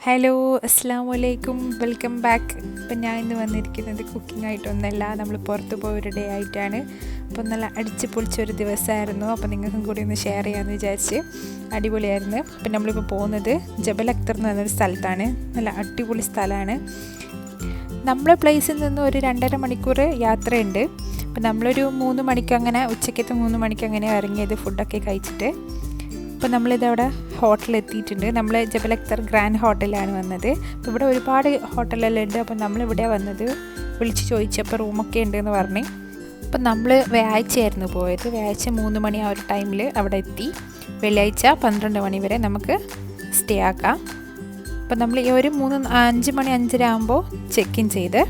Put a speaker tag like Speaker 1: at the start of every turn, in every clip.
Speaker 1: Hello, അസ്സാം വലൈക്കും, welcome back. അപ്പം ഞാൻ ഇന്ന് വന്നിരിക്കുന്നത് കുക്കിംഗ് ആയിട്ടൊന്നല്ല, നമ്മൾ പുറത്ത് പോയൊരു ഡേ ആയിട്ടാണ്. അപ്പം നല്ല അടിച്ച് പൊളിച്ചൊരു ദിവസമായിരുന്നു. അപ്പം നിങ്ങൾക്കും കൂടി ഒന്ന് ഷെയർ ചെയ്യാമെന്ന് വിചാരിച്ച്. അടിപൊളിയായിരുന്നു. അപ്പം നമ്മളിപ്പോൾ പോകുന്നത് ജബൽ അക്തർ എന്ന് പറഞ്ഞൊരു സ്ഥലത്താണ്. നല്ല അടിപൊളി സ്ഥലമാണ്. നമ്മളെ പ്ലേസിൽ നിന്ന് ഒരു 2.5 മണിക്കൂർ യാത്രയുണ്ട്. അപ്പം നമ്മളൊരു 3 മണിക്ക് അങ്ങനെ, ഉച്ചയ്ക്കത്തെ 3 മണിക്ക് അങ്ങനെ ഇറങ്ങിയത് ഫുഡൊക്കെ കഴിച്ചിട്ട്. അപ്പോൾ നമ്മളിതവിടെ ഹോട്ടലെത്തിയിട്ടുണ്ട്. നമ്മൾ ജബൽ അക്തർ ഗ്രാൻഡ് ഹോട്ടലിലാണ് വന്നത്. അപ്പോൾ ഇവിടെ ഒരുപാട് ഹോട്ടലെല്ലാം ഉണ്ട്. അപ്പോൾ നമ്മളിവിടെ വന്നത് വിളിച്ച് ചോദിച്ചപ്പോൾ റൂമൊക്കെ ഉണ്ടെന്ന് പറഞ്ഞു. അപ്പോൾ നമ്മൾ വ്യാഴാഴ്ചയായിരുന്നു പോയത്. വ്യാഴാഴ്ച 3 മണി ആ ഒരു ടൈമിൽ അവിടെ എത്തി. വെള്ളിയാഴ്ച 12 മണി വരെ നമുക്ക് സ്റ്റേ ആക്കാം. അപ്പോൾ നമ്മൾ ഈ ഒരു 5 മണി 5:30 ആകുമ്പോൾ ചെക്ക് ഇൻ ചെയ്ത്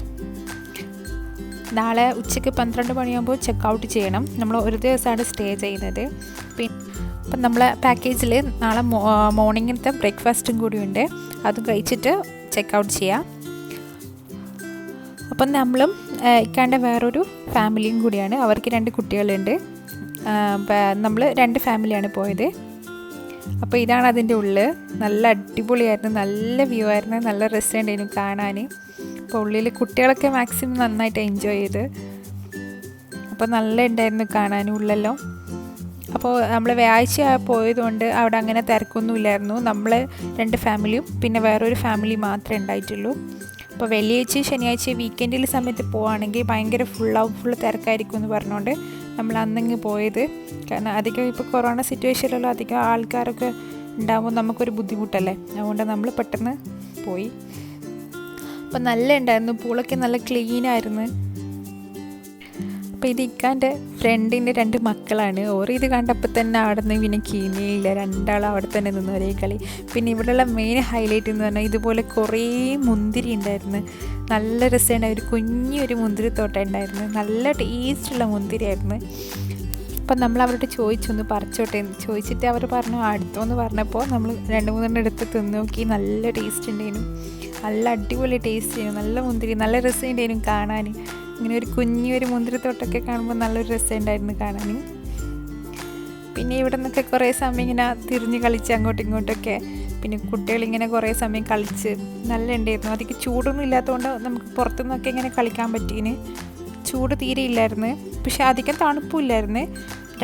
Speaker 1: നാളെ ഉച്ചയ്ക്ക് 12 മണിയാകുമ്പോൾ ചെക്ക് ഔട്ട് ചെയ്യണം. നമ്മൾ ഒരു ദിവസമാണ് സ്റ്റേ ചെയ്യുന്നത്. അപ്പം നമ്മളെ പാക്കേജിൽ നാളെ മോർണിംഗിലത്തെ ബ്രേക്ക്ഫാസ്റ്റും കൂടിയുണ്ട്. അതും കഴിച്ചിട്ട് ചെക്ക് ഔട്ട് ചെയ്യാം. അപ്പം നമ്മളും ഇക്കാൻ്റെ വേറൊരു ഫാമിലിയും കൂടിയാണ്. അവർക്ക് 2 കുട്ടികളുണ്ട്. നമ്മൾ 2 ഫാമിലിയാണ് പോയത്. അപ്പോൾ ഇതാണ് അതിൻ്റെ ഉള്ളിൽ. നല്ല അടിപൊളിയായിരുന്നു, നല്ല വ്യൂ ആയിരുന്നു, നല്ല രസമുണ്ടായിരുന്നു കാണാൻ. അപ്പോൾ ഉള്ളിൽ കുട്ടികളൊക്കെ മാക്സിമം നന്നായിട്ട് എൻജോയ് ചെയ്ത്. അപ്പോൾ നല്ല ഉണ്ടായിരുന്നു കാണാൻ ഉള്ളെല്ലാം. അപ്പോൾ നമ്മൾ വ്യാഴാഴ്ച പോയതുകൊണ്ട് അവിടെ അങ്ങനെ തിരക്കൊന്നുമില്ലായിരുന്നു. നമ്മൾ 2 ഫാമിലിയും പിന്നെ വേറൊരു ഫാമിലി മാത്രമേ ഉണ്ടായിട്ടുള്ളൂ. അപ്പോൾ വെള്ളിയാഴ്ച ശനിയാഴ്ച വീക്കെൻഡിൽ സമയത്ത് പോവുകയാണെങ്കിൽ ഭയങ്കര ഫുൾ തിരക്കായിരിക്കും എന്ന് പറഞ്ഞുകൊണ്ട് നമ്മൾ അന്നങ്ങ് പോയത്. കാരണം അധികം ഇപ്പോൾ കൊറോണ സിറ്റുവേഷനിലുള്ള അധികം ആൾക്കാരൊക്കെ ഉണ്ടാകുമ്പോൾ നമുക്കൊരു ബുദ്ധിമുട്ടല്ലേ, അതുകൊണ്ട് നമ്മൾ പെട്ടെന്ന് പോയി. അപ്പോൾ നല്ല ഉണ്ടായിരുന്നു, പൂളൊക്കെ നല്ല ക്ലീനായിരുന്നു. അപ്പോൾ ഇത് ഇക്കാൻ്റെ ഫ്രണ്ടിൻ്റെ 2 മക്കളാണ്. ഓരോ ഇത് കണ്ടപ്പോൾ തന്നെ അവിടെ നിന്ന് പിന്നെ കീനിയില്ല, 2 അവിടെ തന്നെ നിന്ന് ഒരേ കളി. പിന്നെ ഇവിടെയുള്ള മെയിൻ ഹൈലൈറ്റ് എന്ന് പറഞ്ഞാൽ ഇതുപോലെ കുറേ മുന്തിരി ഉണ്ടായിരുന്നു. നല്ല രസമുണ്ട്. ഒരു കുഞ്ഞൊരു മുന്തിരി തോട്ടം ഉണ്ടായിരുന്നു. നല്ല ടേസ്റ്റുള്ള മുന്തിരിയായിരുന്നു. അപ്പം നമ്മൾ അവരോട് ചോദിച്ചൊന്ന് പറിച്ചോട്ടെ ചോദിച്ചിട്ട് അവർ പറഞ്ഞു അടുത്തോന്ന് പറഞ്ഞപ്പോൾ നമ്മൾ 2-3 എടുത്ത് തിന്ന് നോക്കി. നല്ല ടേസ്റ്റ് ഉണ്ടായിരുന്നു, നല്ല അടിപൊളി ടേസ്റ്റ് ചെയ്യുന്നു. നല്ല മുന്തിരി, നല്ല രസമുണ്ടായിരുന്നു കാണാൻ. ഇങ്ങനെ ഒരു കുഞ്ഞൊരു മുന്തിരിത്തോട്ടമൊക്കെ കാണുമ്പോൾ നല്ലൊരു രസമുണ്ടായിരുന്നു കാണാൻ. പിന്നെ ഇവിടെ നിന്നൊക്കെ കുറേ സമയം ഇങ്ങനെ തിരിഞ്ഞ് കളിച്ച് അങ്ങോട്ടും ഇങ്ങോട്ടൊക്കെ. പിന്നെ കുട്ടികളിങ്ങനെ കുറേ സമയം കളിച്ച് നല്ല ഉണ്ടായിരുന്നു. അധികം ചൂടൊന്നും ഇല്ലാത്തതുകൊണ്ട് നമുക്ക് പുറത്തുനിന്നൊക്കെ ഇങ്ങനെ കളിക്കാൻ പറ്റീന്. ചൂട് തീരെ ഇല്ലായിരുന്നു, പക്ഷെ അധികം തണുപ്പില്ലായിരുന്നു.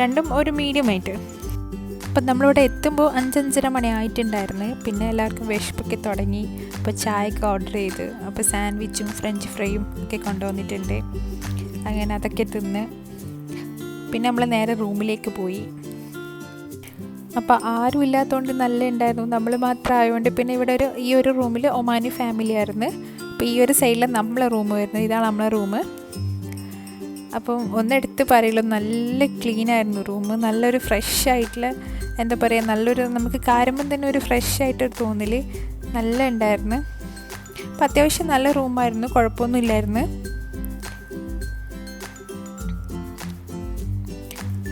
Speaker 1: രണ്ടും ഒരു മീഡിയമായിട്ട്. അപ്പം നമ്മളിവിടെ എത്തുമ്പോൾ 5-5:30 മണി ആയിട്ടുണ്ടായിരുന്നു. പിന്നെ എല്ലാവർക്കും വിശപ്പൊക്കെ തുടങ്ങി. അപ്പോൾ ചായയൊക്കെ ഓർഡർ ചെയ്ത്, അപ്പോൾ സാൻഡ്വിച്ചും ഫ്രഞ്ച് ഫ്രൈയും ഒക്കെ കൊണ്ടുവന്നിട്ടുണ്ട്. അങ്ങനെ അതൊക്കെ തിന്ന് പിന്നെ നമ്മൾ നേരെ റൂമിലേക്ക് പോയി. അപ്പോൾ ആരും ഇല്ലാത്തതുകൊണ്ട് നല്ല ഉണ്ടായിരുന്നു, നമ്മൾ മാത്രം ആയതുകൊണ്ട്. പിന്നെ ഇവിടെ ഈ ഒരു റൂമിൽ ഒമാനി ഫാമിലി ആയിരുന്നു. അപ്പോൾ ഈ ഒരു സൈഡിൽ നമ്മളെ റൂം വരുന്നത്. ഇതാണ് നമ്മളെ റൂം. അപ്പം ഒന്നെടുത്ത് പറയുള്ളൂ, നല്ല ക്ലീനായിരുന്നു റൂം. നല്ലൊരു ഫ്രഷ് ആയിട്ടുള്ള, എന്താ പറയുക, നല്ലൊരു നമുക്ക് കാണുമ്പം തന്നെ ഒരു ഫ്രഷ് ആയിട്ടൊരു തോന്നൽ നല്ല ഉണ്ടായിരുന്നു. അപ്പം അത്യാവശ്യം നല്ല റൂമായിരുന്നു, കുഴപ്പമൊന്നുമില്ലായിരുന്നു.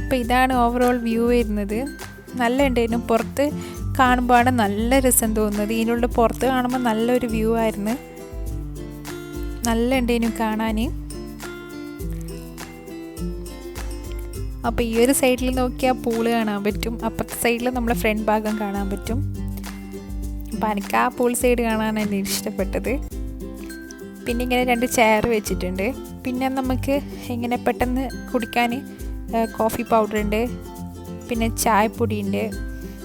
Speaker 1: അപ്പം ഇതാണ് ഓവറോൾ വ്യൂ വരുന്നത്. നല്ല ഉണ്ടായിരുന്നു. പുറത്ത് കാണുമ്പോഴാണ് നല്ല രസം തോന്നുന്നത്. ഇതിനുള്ള പുറത്ത് കാണുമ്പോൾ നല്ലൊരു വ്യൂ ആയിരുന്നു, നല്ല ഉണ്ടായിരുന്നു കാണാൻ. അപ്പോൾ ഈ ഒരു സൈഡിൽ നോക്കിയാൽ പൂള് കാണാൻ പറ്റും, അപ്പുറത്തെ സൈഡിൽ നമ്മളെ ഫ്രണ്ട് ഭാഗം കാണാൻ പറ്റും. അപ്പോൾ എനിക്ക് ആ പൂൾ സൈഡ് കാണാനാണ് എനിക്ക് ഇഷ്ടപ്പെട്ടത്. പിന്നെ ഇങ്ങനെ 2 ചെയർ വെച്ചിട്ടുണ്ട്. പിന്നെ നമുക്ക് ഇങ്ങനെ പെട്ടെന്ന് കുടിക്കാൻ കോഫി പൗഡർ ഉണ്ട്, പിന്നെ ചായപ്പൊടി ഉണ്ട്,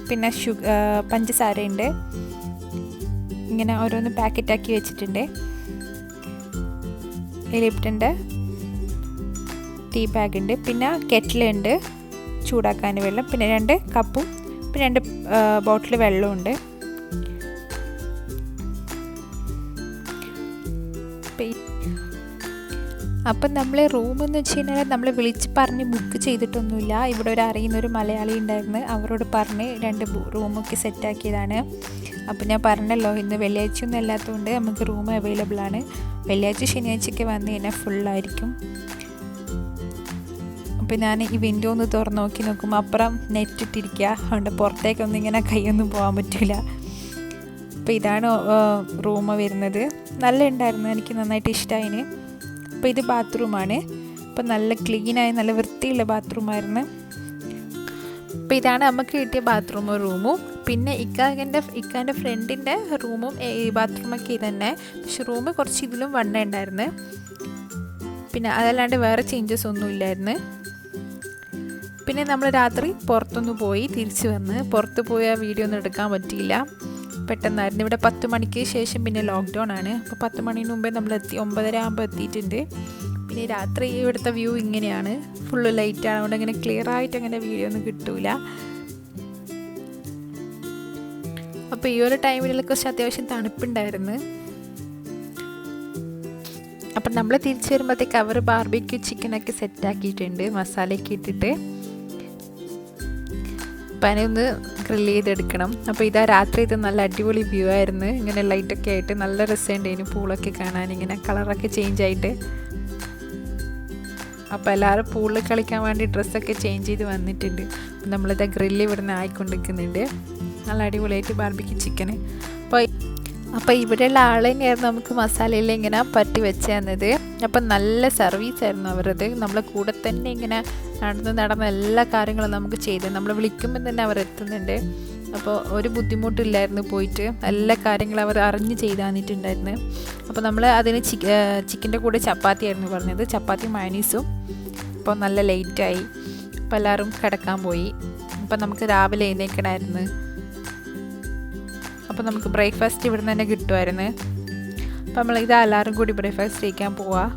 Speaker 1: പിന്നെ പഞ്ചസാരയുണ്ട്. ഇങ്ങനെ ഓരോന്ന് പാക്കറ്റാക്കി വെച്ചിട്ടുണ്ട്. ലിപ്റ്റൻ്റെ ടീ ബാഗ് ഉണ്ട്, പിന്നെ കെറ്റിലുണ്ട് ചൂടാക്കാൻ വെള്ളം, പിന്നെ 2 കപ്പും പിന്നെ 2 ബോട്ടിൽ വെള്ളമുണ്ട്. അപ്പം നമ്മൾ റൂമെന്ന് വെച്ച് കഴിഞ്ഞാൽ നമ്മൾ വിളിച്ച് പറഞ്ഞ് ബുക്ക് ചെയ്തിട്ടൊന്നുമില്ല. ഇവിടെ അറിയുന്നൊരു മലയാളി ഉണ്ടായിരുന്നു, അവരോട് പറഞ്ഞ് 2 റൂമൊക്കെ സെറ്റാക്കിയതാണ്. അപ്പോൾ ഞാൻ പറഞ്ഞല്ലോ, ഇന്ന് വെള്ളിയാഴ്ച ഒന്നും അല്ലാത്തതുകൊണ്ട് നമുക്ക് റൂം അവൈലബിൾ ആണ്. വെള്ളിയാഴ്ച ശനിയാഴ്ചയൊക്കെ വന്നു കഴിഞ്ഞാൽ ഫുള്ളായിരിക്കും. അപ്പോൾ ഞാൻ ഈ വിൻഡോ ഒന്ന് തുറന്ന് നോക്കുമ്പോൾ അപ്പുറം നെറ്റ് ഇട്ടിരിക്കുക, അതുകൊണ്ട് പുറത്തേക്കൊന്നും ഇങ്ങനെ കൈയൊന്നും പോകാൻ പറ്റില്ല. അപ്പോൾ ഇതാണ് റൂം വരുന്നത്. നല്ല ഉണ്ടായിരുന്നു, എനിക്ക് നന്നായിട്ട് ഇഷ്ടമായിന്. അപ്പോൾ ഇത് ബാത്റൂമാണ്. അപ്പോൾ നല്ല ക്ലീനായി നല്ല വൃത്തിയുള്ള ബാത്റൂമായിരുന്നു. അപ്പോൾ ഇതാണ് നമുക്ക് കിട്ടിയ ബാത്റൂമും റൂമും. പിന്നെ ഇക്കാൻ്റെ ഫ്രണ്ടിൻ്റെ റൂമും ബാത്റൂമൊക്കെ ഇത് തന്നെ. പക്ഷെ റൂം കുറച്ച് ഇതിലും വണ്ണ ഉണ്ടായിരുന്നു. പിന്നെ അതല്ലാണ്ട് വേറെ ചേഞ്ചസ് ഒന്നും ഇല്ലായിരുന്നു. പിന്നെ നമ്മൾ രാത്രി പുറത്തൊന്ന് പോയി തിരിച്ച് വന്ന്. പുറത്ത് പോയ വീഡിയോ ഒന്നും എടുക്കാൻ പറ്റിയില്ല, പെട്ടെന്നായിരുന്നു. ഇവിടെ 10 മണിക്ക് ശേഷം പിന്നെ ലോക്ക്ഡൗൺ ആണ്. അപ്പോൾ 10 മണിന് മുമ്പേ നമ്മൾ 9:30 ആകുമ്പോൾ എത്തിയിട്ടുണ്ട്. പിന്നെ രാത്രി ഇവിടുത്തെ വ്യൂ ഇങ്ങനെയാണ്, ഫുള്ള് ലൈറ്റാണ്. അതുകൊണ്ട് അങ്ങനെ ക്ലിയർ ആയിട്ട് അങ്ങനെ വീഡിയോ ഒന്നും കിട്ടൂല. അപ്പോൾ ഈ ഒരു ടൈമിലൊക്കെ കുറച്ച് അത്യാവശ്യം തണുപ്പുണ്ടായിരുന്നു. അപ്പം നമ്മൾ തിരിച്ച് വരുമ്പോഴത്തേക്ക് അവർ ബാർബിക്യൂ ചിക്കനൊക്കെ സെറ്റാക്കിയിട്ടുണ്ട്, മസാലയൊക്കെ ഇട്ടിട്ട്. അപ്പം അതിനൊന്ന് ഗ്രില്ല് ചെയ്തെടുക്കണം. അപ്പോൾ ഇതാ രാത്രി ഇത് നല്ല അടിപൊളി വ്യൂ ആയിരുന്നു. ഇങ്ങനെ ലൈറ്റൊക്കെ ആയിട്ട് നല്ല രസമുണ്ടായിരുന്നു പൂളൊക്കെ കാണാൻ, ഇങ്ങനെ കളറൊക്കെ ചേഞ്ച് ആയിട്ട്. അപ്പോൾ എല്ലാവരും പൂളിൽ കളിക്കാൻ വേണ്ടി ഡ്രസ്സൊക്കെ ചേഞ്ച് ചെയ്ത് വന്നിട്ടുണ്ട്. അപ്പം നമ്മളിതാ ഗ്രില്ല് ഇവിടുന്ന് ആയിക്കൊണ്ടിരിക്കുന്നുണ്ട്. നല്ല അടിപൊളിയായിട്ട് ബാർബിക്യൂ ചിക്കന്. അപ്പോൾ ഇവിടെയുള്ള ആൾ തന്നെയായിരുന്നു നമുക്ക് മസാലയെല്ലാം ഇങ്ങനെ പറ്റി വെച്ച് തന്നത്. അപ്പം നല്ല സർവീസായിരുന്നു അവരത്. നമ്മളെ കൂടെ തന്നെ ഇങ്ങനെ നടന്ന എല്ലാ കാര്യങ്ങളും നമുക്ക് ചെയ്ത്, നമ്മൾ വിളിക്കുമ്പോൾ തന്നെ അവർ എത്തുന്നുണ്ട്. അപ്പോൾ ഒരു ബുദ്ധിമുട്ടില്ലായിരുന്നു, പോയിട്ട് എല്ലാ കാര്യങ്ങളും അവർ അറിഞ്ഞ് ചെയ്ത് തന്നിട്ടുണ്ടായിരുന്നു. അപ്പോൾ നമ്മൾ അതിന് ചിക്കൻ്റെ കൂടെ ചപ്പാത്തി ആയിരുന്നു പറഞ്ഞത്, ചപ്പാത്തി മയനീസും. അപ്പോൾ നല്ല ലേറ്റായി, അപ്പോൾ എല്ലാവരും കിടക്കാൻ പോയി. അപ്പോൾ നമുക്ക് രാവിലെ എഴുന്നേൽക്കണമായിരുന്നു. അപ്പോൾ നമുക്ക് ബ്രേക്ക്ഫാസ്റ്റ് ഇവിടെ നിന്ന് തന്നെ കിട്ടുമായിരുന്നു. അപ്പോൾ നമ്മൾ ഇതാ എല്ലാവരും കൂടി ബ്രേക്ക്ഫാസ്റ്റ് കഴിക്കാൻ പോവാം.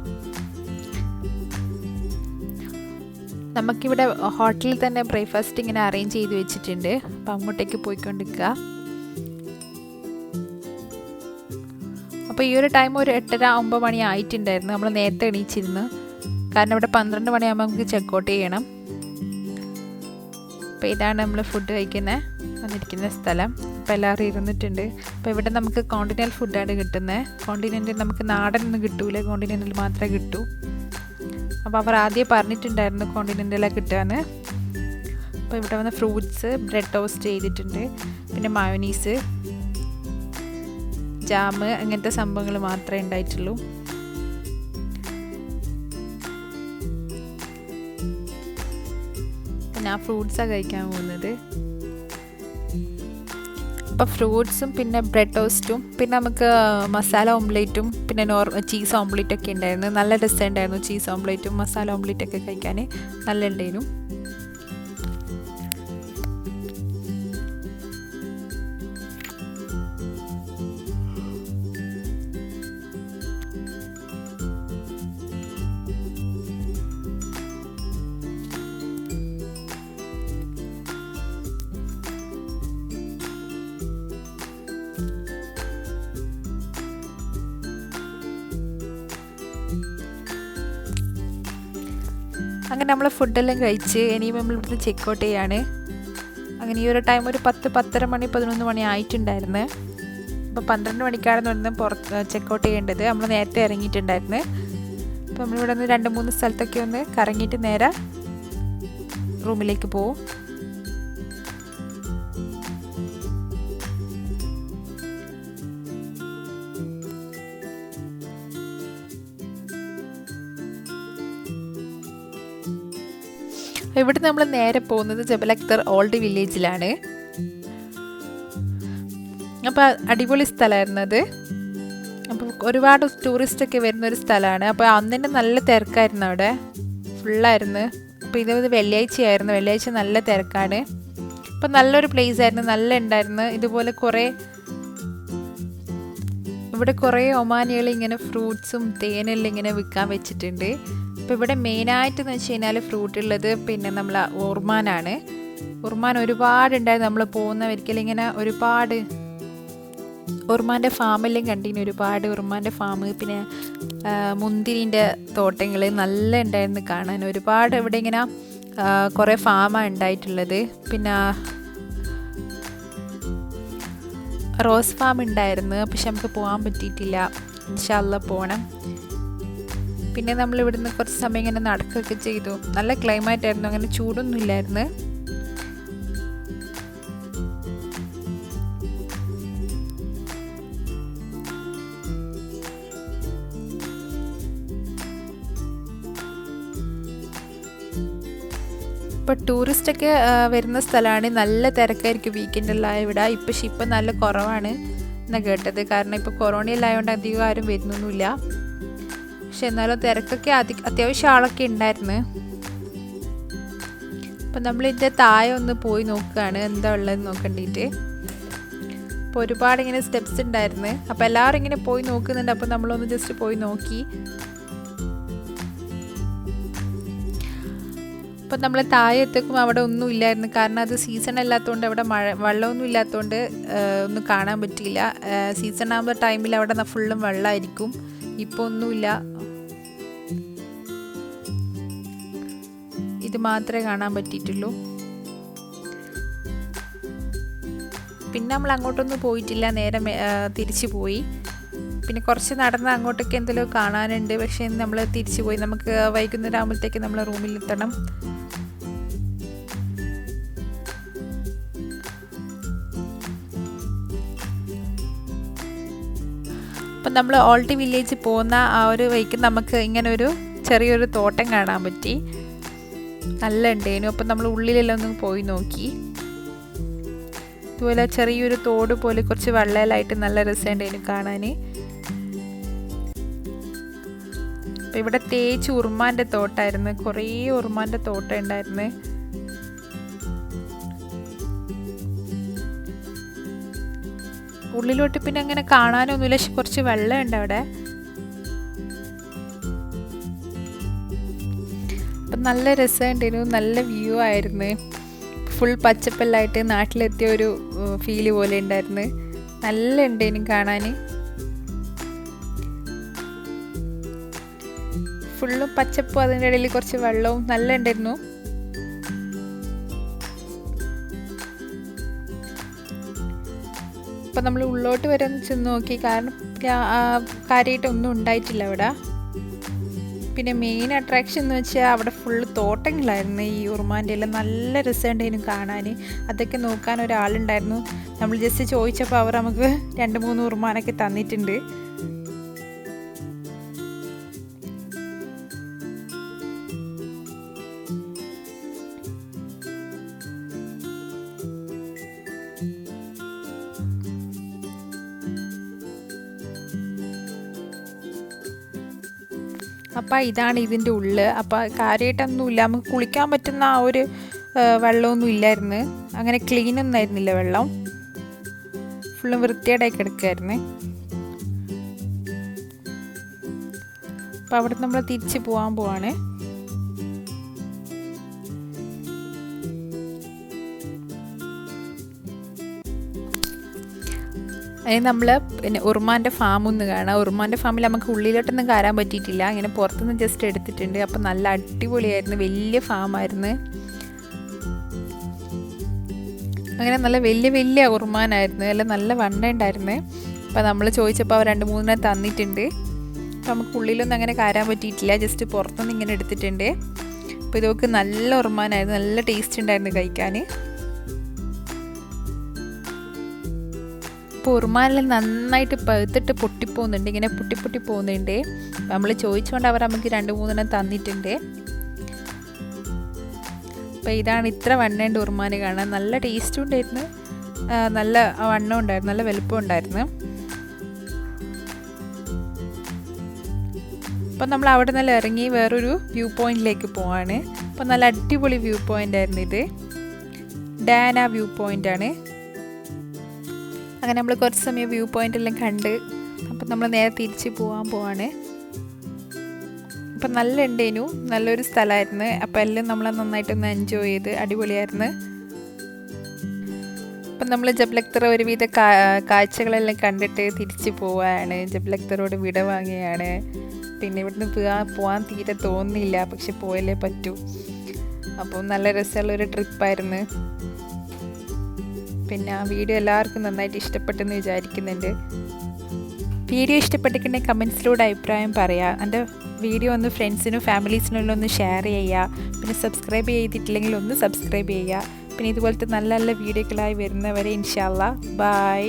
Speaker 1: നമുക്കിവിടെ ഹോട്ടലിൽ തന്നെ ബ്രേക്ക്ഫാസ്റ്റ് ഇങ്ങനെ അറേഞ്ച് ചെയ്ത് വെച്ചിട്ടുണ്ട്. അപ്പോൾ അങ്ങോട്ടേക്ക് പോയിക്കൊണ്ടിരിക്കുക. അപ്പോൾ ഈ ഒരു ടൈം ഒരു 8:30-9 മണി ആയിട്ടുണ്ടായിരുന്നു. നമ്മൾ നേരത്തെ എണീച്ചിരുന്നു, കാരണം ഇവിടെ 12 മണിയാകുമ്പോൾ നമുക്ക് ചെക്കൗട്ട് ചെയ്യണം. അപ്പോൾ ഇതാണ് നമ്മൾ ഫുഡ് വന്നിരിക്കുന്ന സ്ഥലം. അപ്പോൾ എല്ലാവരും ഇരുന്നിട്ടുണ്ട്. അപ്പോൾ ഇവിടെ നമുക്ക് കോണ്ടിനെൻ്റൽ ഫുഡാണ് കിട്ടുന്നത്. കോണ്ടിനെൻ്റൽ നമുക്ക് നാടനൊന്നും കിട്ടൂല, കോണ്ടിനെൻ്റൽ മാത്രമേ കിട്ടൂ. അപ്പോൾ അവർ ആദ്യം പറഞ്ഞിട്ടുണ്ടായിരുന്നു കോണ്ടിനെൻ്റലാണ് കിട്ടുകയെന്ന്. അപ്പോൾ ഇവിടെ വന്ന് ഫ്രൂട്ട്സ്, ബ്രെഡ് ടോസ്റ്റ് ചെയ്തിട്ടുണ്ട്, പിന്നെ മയോനീസ്, ജാം, അങ്ങനത്തെ സംഭവങ്ങൾ മാത്രമേ ഉണ്ടായിട്ടുള്ളൂ. ഞാൻ ഫ്രൂട്ട്സാണ് കഴിക്കാൻ പോകുന്നത്. അപ്പോൾ ഫ്രൂട്ട്സും പിന്നെ ബ്രെഡ് ടോസ്റ്റും പിന്നെ നമുക്ക് മസാല ഓംലേറ്റും പിന്നെ ചീസ് ഓംലേറ്റൊക്കെ ഉണ്ടായിരുന്നു. നല്ല രസമുണ്ടായിരുന്നു ചീസ് ഓംലേറ്റും മസാല ഓംലേറ്റൊക്കെ കഴിക്കാൻ, നല്ല ഉണ്ടായിരുന്നു. അങ്ങനെ നമ്മൾ ഫുഡെല്ലാം കഴിച്ച് ഇനിയും നമ്മൾ ഇവിടുന്ന് ചെക്കൗട്ട് ചെയ്യാണ്. അങ്ങനെ ഈ ഒരു ടൈം ഒരു 10-10:30 മണി 11 മണി ആയിട്ടുണ്ടായിരുന്നു. അപ്പോൾ 12 മണിക്കാണെന്ന് പറഞ്ഞ് പുറത്ത് ചെക്കൗട്ട് ചെയ്യേണ്ടത്. നമ്മൾ നേരത്തെ ഇറങ്ങിയിട്ടുണ്ടായിരുന്നു. അപ്പോൾ നമ്മളിവിടെ നിന്ന് 2-3 സ്ഥലത്തൊക്കെ ഒന്ന് കറങ്ങിയിട്ട് നേരെ റൂമിലേക്ക് പോകും. ഇവിടെ നമ്മൾ നേരെ പോകുന്നത് ജബൽ അക്തർ ഓൾഡ് വില്ലേജിലാണ്. അപ്പോൾ അടിപൊളി സ്ഥലമായിരുന്നു അത്. അപ്പോൾ ഒരുപാട് ടൂറിസ്റ്റൊക്കെ വരുന്നൊരു സ്ഥലമാണ്. അപ്പോൾ അന്നിൻ്റെ നല്ല തിരക്കായിരുന്നു, അവിടെ ഫുള്ളായിരുന്നു. അപ്പോൾ ഇത് വെള്ളിയാഴ്ചയായിരുന്നു, വെള്ളിയാഴ്ച നല്ല തിരക്കാണ്. അപ്പോൾ നല്ലൊരു പ്ലേസ് ആയിരുന്നു, നല്ല ഉണ്ടായിരുന്നു. ഇതുപോലെ ഇവിടെ കുറേ ഒമാനികൾ ഇങ്ങനെ ഫ്രൂട്ട്സും തേനെല്ലാം ഇങ്ങനെ വിൽക്കാൻ വെച്ചിട്ടുണ്ട്. അപ്പോൾ ഇവിടെ മെയിനായിട്ടെന്ന് വെച്ച് കഴിഞ്ഞാൽ ഫ്രൂട്ട് ഉള്ളത് പിന്നെ നമ്മൾ ഉർമാനാണ്. ഉർമാൻ ഒരുപാടുണ്ടായിരുന്നു. നമ്മൾ പോകുന്നവർക്കെല്ലാം ഇങ്ങനെ ഒരുപാട് ഉർമാൻ്റെ ഫാമെല്ലാം കണ്ടിന്, ഒരുപാട് ഉർമാൻ്റെ ഫാം, പിന്നെ മുന്തിരിൻ്റെ തോട്ടങ്ങൾ നല്ല ഉണ്ടായിരുന്നു കാണാൻ. ഒരുപാട് ഇവിടെ ഇങ്ങനെ കുറേ ഫാമാണ് ഉണ്ടായിട്ടുള്ളത്. പിന്നെ റോസ് ഫാം ഉണ്ടായിരുന്നു, പക്ഷെ നമുക്ക് പോകാൻ പറ്റിയിട്ടില്ല. ഇൻഷാ അല്ലാ പോകണം. പിന്നെ നമ്മൾ ഇവിടുന്ന് കുറച്ച് സമയം ഇങ്ങനെ നടക്കുകയൊക്കെ ചെയ്തു. നല്ല ക്ലൈമറ്റ് ആയിരുന്നു, അങ്ങനെ ചൂടൊന്നും ഇല്ലായിരുന്നു. ഇപ്പോൾ ടൂറിസ്റ്റൊക്കെ വരുന്ന സ്ഥലമാണ്. നല്ല തിരക്കായിരിക്കും വീക്കെൻഡെല്ലാം ഇവിടെ. ഇപ്പം നല്ല കുറവാണ് എന്നാണ് കേട്ടത്. കാരണം ഇപ്പോൾ കൊറോണയിലായതുകൊണ്ട് അധികം ആരും വരുന്നൊന്നുമില്ല. പക്ഷെ എന്നാലും തിരക്കൊക്കെ അത്യാവശ്യം ആളൊക്കെ ഉണ്ടായിരുന്നു. അപ്പം നമ്മളിതിൻ്റെ താഴെ ഒന്ന് പോയി നോക്കുകയാണ് എന്താ ഉള്ളതെന്ന് നോക്കേണ്ടിയിട്ട്. അപ്പോൾ ഒരുപാട് ഇങ്ങനെ സ്റ്റെപ്സ് ഉണ്ടായിരുന്നു. അപ്പോൾ എല്ലാവരും ഇങ്ങനെ പോയി നോക്കുന്നുണ്ട്. അപ്പോൾ നമ്മളൊന്ന് ജസ്റ്റ് പോയി നോക്കി. അപ്പോൾ നമ്മൾ താഴെ എത്തിക്കും അവിടെ ഒന്നും ഇല്ലായിരുന്നു. കാരണം അത് സീസൺ അല്ലാത്തതുകൊണ്ട് അവിടെ വെള്ളമൊന്നും ഇല്ലാത്തതുകൊണ്ട് ഒന്നും കാണാൻ പറ്റിയില്ല. സീസൺ ആകുന്ന ടൈമിൽ അവിടെ ഫുള്ളും വെള്ളമായിരിക്കും. ഇപ്പോൾ ഒന്നുമില്ല. ഇത് മാത്രമേ കാണാൻ പറ്റിയിട്ടുള്ളൂ. പിന്നെ നമ്മൾ അങ്ങോട്ടൊന്നും പോയിട്ടില്ല. നേരെ തിരിച്ചു പോയി. പിന്നെ കുറച്ച് നടന്ന് അങ്ങോട്ടൊക്കെ എന്തെങ്കിലും കാണാനുണ്ട്. പക്ഷേ നമ്മൾ തിരിച്ചു പോയി. നമുക്ക് വൈകുന്നേരം ആകുമ്പോഴത്തേക്ക് നമ്മൾ റൂമിലെത്തണം. അപ്പം നമ്മൾ ഓൾട്ടി വില്ലേജ് പോകുന്ന ആ ഒരു വഴിക്ക് നമുക്ക് ഇങ്ങനെ ഒരു ചെറിയൊരു തോട്ടം കാണാൻ പറ്റി. നല്ല ഉണ്ടേനു. അപ്പം നമ്മൾ ഉള്ളിലെല്ലാം ഒന്ന് പോയി നോക്കി. ഇതുപോലെ ചെറിയൊരു തോട് പോലെ കുറച്ച് വെള്ളയിലായിട്ട് നല്ല രസമുണ്ടായിരുന്നു കാണാൻ. അപ്പം ഇവിടെ തേച്ച് ഉറുമാൻ്റെ തോട്ടമായിരുന്നു. കുറേ ഉറുമാൻ്റെ തോട്ടം ഉണ്ടായിരുന്നു. ഉള്ളിലോട്ട് പിന്നെ അങ്ങനെ കാണാനൊന്നുമില്ല. പക്ഷെ കുറച്ച് വെള്ളമുണ്ട് അവിടെ. അപ്പം നല്ല രസമുണ്ടായിരുന്നു. നല്ല വ്യൂ ആയിരുന്നു. ഫുൾ പച്ചപ്പെല്ലായിട്ട് നാട്ടിലെത്തിയ ഒരു ഫീല് പോലെ ഉണ്ടായിരുന്നു. നല്ല ഉണ്ടായിരുന്നു കാണാൻ. ഫുള്ളും പച്ചപ്പും അതിൻ്റെ ഇടയിൽ കുറച്ച് വെള്ളവും നല്ല ഉണ്ടായിരുന്നു. അപ്പം നമ്മൾ ഉള്ളോട്ട് വരെ ഒന്ന് ചെന്ന് നോക്കി. കാരണം കാര്യമായിട്ടൊന്നും ഉണ്ടായിട്ടില്ല അവിടെ. പിന്നെ മെയിൻ അട്രാക്ഷൻ എന്ന് വെച്ചാൽ അവിടെ ഫുള്ള് തോട്ടങ്ങളായിരുന്നു. ഈ ഉറുമാൻ്റെ എല്ലാം നല്ല രസമുണ്ടായിരുന്നു കാണാൻ. അതൊക്കെ നോക്കാൻ ഒരാളുണ്ടായിരുന്നു. നമ്മൾ ജസ്റ്റ് ചോദിച്ചപ്പോൾ അവർ നമുക്ക് 2-3 ഉറുമാനൊക്കെ തന്നിട്ടുണ്ട്. അപ്പോൾ ഇതാണ് ഇതിൻ്റെ ഉള്ളിൽ. അപ്പോൾ കാര്യമായിട്ടൊന്നുമില്ല. നമുക്ക് കുളിക്കാൻ പറ്റുന്ന ആ ഒരു വെള്ളമൊന്നും ഇല്ലായിരുന്നു. അങ്ങനെ ക്ലീനൊന്നും ആയിരുന്നില്ല വെള്ളം. ഫുള്ളും വൃത്തിയേടായി കിടക്കുമായിരുന്നു. അപ്പോൾ അവിടെ നമ്മൾ തിരിച്ച് പോകാൻ പോവാണ്. അതിന് നമ്മൾ പിന്നെ ഉറുമാൻ്റെ ഫാമൊന്ന് കാണാം. ഉറുമാൻ്റെ ഫാമിൽ നമുക്ക് ഉള്ളിലോട്ടൊന്നും കയറാൻ പറ്റിയിട്ടില്ല. ഇങ്ങനെ പുറത്തുനിന്ന് ജസ്റ്റ് എടുത്തിട്ടുണ്ട്. അപ്പോൾ നല്ല അടിപൊളിയായിരുന്നു. വലിയ ഫാമായിരുന്നു. അങ്ങനെ നല്ല വലിയ ഉറുമാനായിരുന്നു. എല്ലാം നല്ല വണ്ണ ഉണ്ടായിരുന്നു. അപ്പോൾ നമ്മൾ ചോദിച്ചപ്പോൾ അവർ 2-3 തന്നിട്ടുണ്ട്. അപ്പോൾ നമുക്ക് ഉള്ളിലൊന്നും അങ്ങനെ കയറാൻ പറ്റിയിട്ടില്ല. ജസ്റ്റ് പുറത്തുനിന്ന് ഇങ്ങനെ എടുത്തിട്ടുണ്ട്. അപ്പോൾ ഇതൊക്കെ നല്ല ഉറുമാനായിരുന്നു. നല്ല ടേസ്റ്റ് ഉണ്ടായിരുന്നു കഴിക്കാൻ. അപ്പോൾ ഉറുമാനെല്ലാം നന്നായിട്ട് പഴുത്തിട്ട് പൊട്ടിപ്പോകുന്നുണ്ട്. ഇങ്ങനെ പൊട്ടി പോകുന്നുണ്ട്. നമ്മൾ ചോദിച്ചുകൊണ്ട് അവർ നമുക്ക് 2-3 തന്നിട്ടുണ്ട്. അപ്പോൾ ഇതാണ് ഇത്ര വണ്ണേണ്ട ഉറുമാന് കാണാൻ. നല്ല ടേസ്റ്റും ഉണ്ടായിരുന്നു. നല്ല വണ്ണം ഉണ്ടായിരുന്നു. നല്ല വലുപ്പം ഉണ്ടായിരുന്നു. അപ്പം നമ്മൾ അവിടെ നല്ല ഇറങ്ങി വേറൊരു വ്യൂ പോയിന്റിലേക്ക് പോവാണ്. അപ്പം നല്ല അടിപൊളി വ്യൂ പോയിന്റ് ആയിരുന്നു ഇത്. ഡാന വ്യൂ പോയിൻ്റാണ്. അങ്ങനെ നമ്മൾ കുറച്ച് സമയം വ്യൂ പോയിൻ്റെല്ലാം കണ്ട് അപ്പം നമ്മൾ നേരെ തിരിച്ച് പോവാണ്. അപ്പം നല്ല ഉണ്ടേനു. നല്ലൊരു സ്ഥലമായിരുന്നു. അപ്പം എല്ലാം നമ്മൾ നന്നായിട്ടൊന്ന് എൻജോയ് ചെയ്ത് അടിപൊളിയായിരുന്നു. അപ്പം നമ്മൾ ജബൽ അക്തർ ഒരുവിധ കാഴ്ചകളെല്ലാം കണ്ടിട്ട് തിരിച്ച് പോവുകയാണ്. ജബൽ അക്തറോട് വിട വാങ്ങുകയാണ്. പിന്നെ ഇവിടുന്ന് പോകാൻ തീരെ തോന്നിയില്ല. പക്ഷെ പോയല്ലേ പറ്റൂ. അപ്പോൾ നല്ല രസമുള്ളൊരു ട്രിപ്പായിരുന്നു. പിന്നെ ആ വീഡിയോ എല്ലാവർക്കും നന്നായിട്ട് ഇഷ്ടപ്പെട്ടെന്ന് വിചാരിക്കുന്നുണ്ട്. വീഡിയോ ഇഷ്ടപ്പെട്ടിട്ടുണ്ടെങ്കിൽ കമൻസിലൂടെ അഭിപ്രായം പറയുക. എൻ്റെ വീഡിയോ ഒന്ന് ഫ്രണ്ട്സിനും ഫാമിലീസിനും ഒന്ന് ഷെയർ ചെയ്യുക. പിന്നെ സബ്സ്ക്രൈബ് ചെയ്തിട്ടില്ലെങ്കിൽ ഒന്ന് സബ്സ്ക്രൈബ് ചെയ്യുക. പിന്നെ ഇതുപോലത്തെ നല്ല നല്ല വീഡിയോകളായി വരുന്നവരെ ഇൻഷാ അല്ലാഹ് ബൈ.